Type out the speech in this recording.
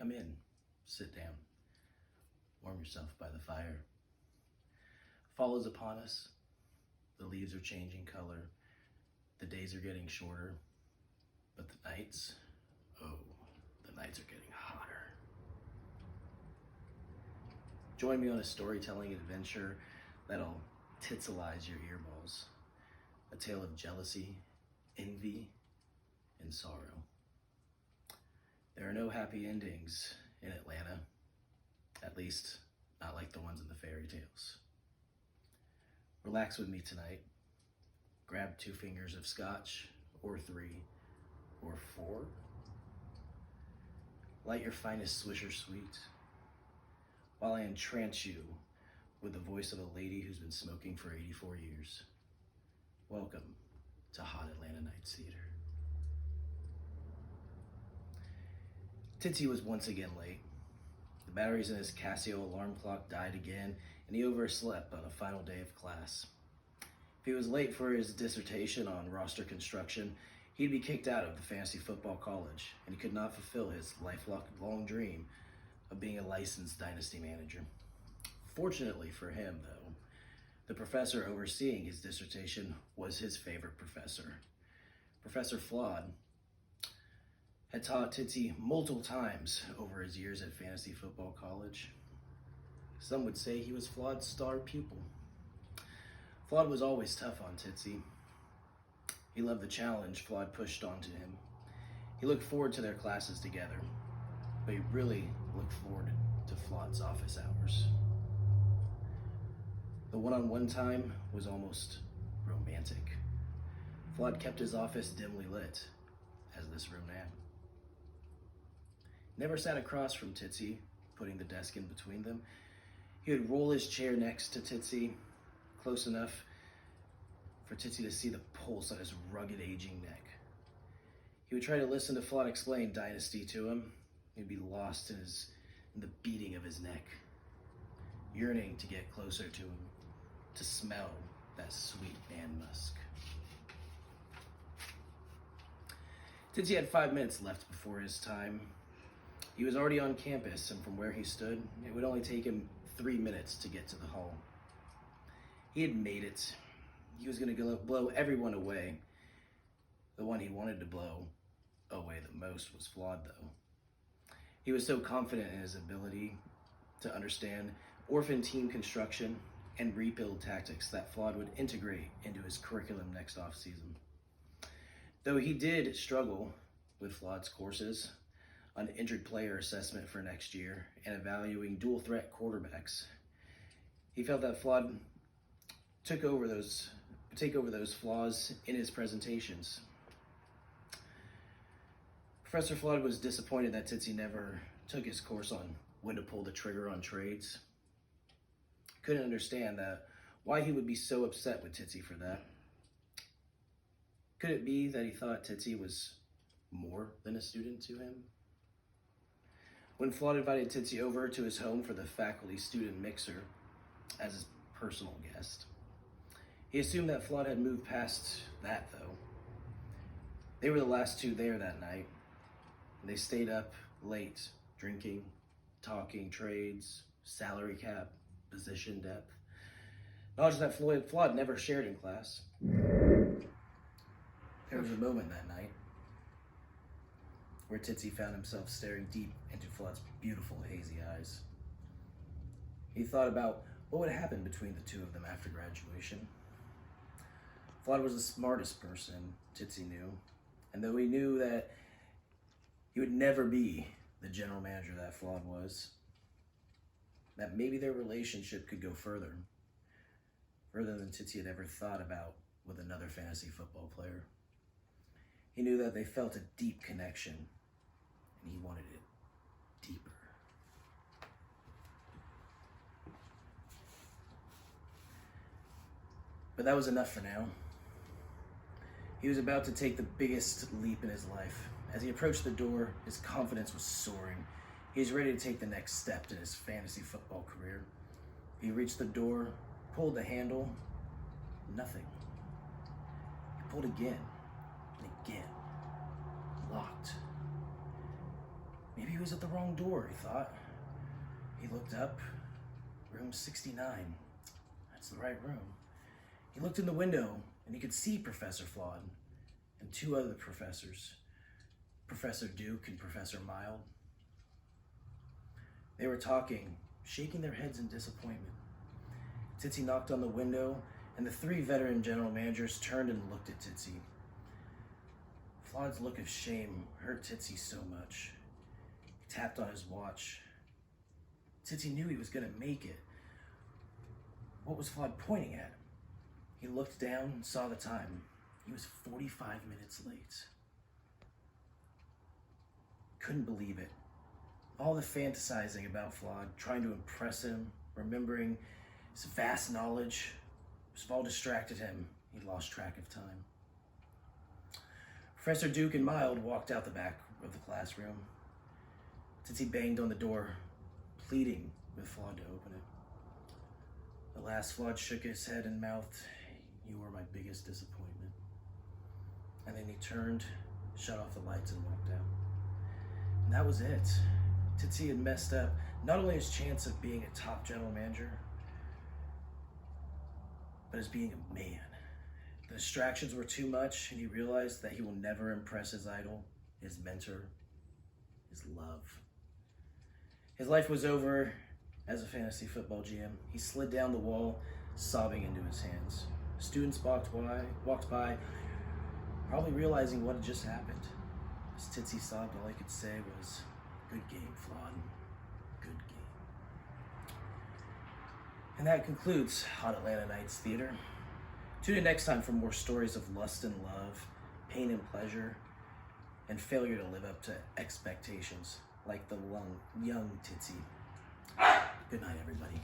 Come in, sit down, warm yourself by the fire. Fall is upon us. The leaves are changing color. The days are getting shorter, but the nights, the nights are getting hotter. Join me on a storytelling adventure that'll titilize your earballs. A tale of jealousy, envy, and sorrow. There are no happy endings in Atlanta, at least not like the ones in the fairy tales. Relax with me tonight. Grab 2 fingers of scotch, or 3, or 4. Light your finest Swisher Sweet while I entrance you with the voice of a lady who's been smoking for 84 years. Welcome to Hot Atlanta Nights Theater. Titsy was once again late. The batteries in his Casio alarm clock died again, and he overslept on a final day of class. If he was late for his dissertation on roster construction, he'd be kicked out of the fantasy football college, and he could not fulfill his lifelong dream of being a licensed dynasty manager. Fortunately for him, though, the professor overseeing his dissertation was his favorite professor. Professor Flawed had taught Titsy multiple times over his years at fantasy football college. Some would say he was Flawed's star pupil. Flawed was always tough on Titsy. He loved the challenge Flawed pushed onto him. He looked forward to their classes together, but he really looked forward to Flawed's office hours. The one-on-one time was almost romantic. Flawed kept his office dimly lit, as this room now. Never sat across from Titsy, putting the desk in between them. He would roll his chair next to Titsy, close enough for Titsy to see the pulse on his rugged, aging neck. He would try to listen to Flawed explain Dynasty to him. He'd be lost in the beating of his neck, yearning to get closer to him, to smell that sweet man musk. Titsy had 5 minutes left before his time. He was already on campus, and from where he stood, it would only take him 3 minutes to get to the hall. He had made it. He was going to blow everyone away. The one he wanted to blow away the most was Flawed, though. He was so confident in his ability to understand orphan team construction and rebuild tactics that Flawed would integrate into his curriculum next off-season. Though he did struggle with Flawed's courses on injured player assessment for next year and evaluating dual threat quarterbacks, he felt that Flawed take over those flaws in his presentations. Professor Flawed was disappointed that Titsy never took his course on when to pull the trigger on trades. Couldn't understand why he would be so upset with Titsy for that. Could it be that he thought Titsy was more than a student to him? When Flawed invited Titsy over to his home for the faculty-student mixer as his personal guest, he assumed that Flawed had moved past that, though. They were the last 2 there that night. They stayed up late, drinking, talking trades, salary cap, position depth. Knowledge that Flawed never shared in class. There was a moment that night where Titsy found himself staring deep into Flawed's beautiful, hazy eyes. He thought about what would happen between the 2 of them after graduation. Flawed was the smartest person Titsy knew, and though he knew that he would never be the general manager that Flawed was, that maybe their relationship could go further than Titsy had ever thought about with another fantasy football player. He knew that they felt a deep connection, and he wanted it deeper. But that was enough for now. He was about to take the biggest leap in his life. As he approached the door, his confidence was soaring. He was ready to take the next step in his fantasy football career. He reached the door, pulled the handle, nothing. He pulled again and again, locked. Maybe he was at the wrong door, he thought. He looked up. Room 69. That's the right room. He looked in the window, and he could see Professor Flawed and two other professors, Professor Duke and Professor Mild. They were talking, shaking their heads in disappointment. Tootsie knocked on the window, and the three veteran general managers turned and looked at Tootsie. Flawed's look of shame hurt Tootsie so much. He tapped on his watch. Tootsie knew he was going to make it. What was Flawed pointing at? He looked down and saw the time. He was 45 minutes late. Couldn't believe it. All the fantasizing about Flawed, trying to impress him, remembering his vast knowledge, all distracted him. He lost track of time. Professor Duke and Mild walked out the back of the classroom. Tootsie banged on the door, pleading with Flawed to open it. At last, Flawed shook his head and mouthed, "You were my biggest disappointment." And then he turned, shut off the lights, and walked out. And that was it. Tootsie had messed up not only his chance of being a top general manager, but as being a man. The distractions were too much, and he realized that he will never impress his idol, his mentor, his love. His life was over as a fantasy football GM. He slid down the wall, sobbing into his hands. Students walked by, probably realizing what had just happened. As Tootsie sobbed, all I could say was, "Good game, Flawed. Good game." And that concludes Hot Atlanta Nights Theater. Tune in next time for more stories of lust and love, pain and pleasure, and failure to live up to expectations, like the young Tootsie. Good night, everybody.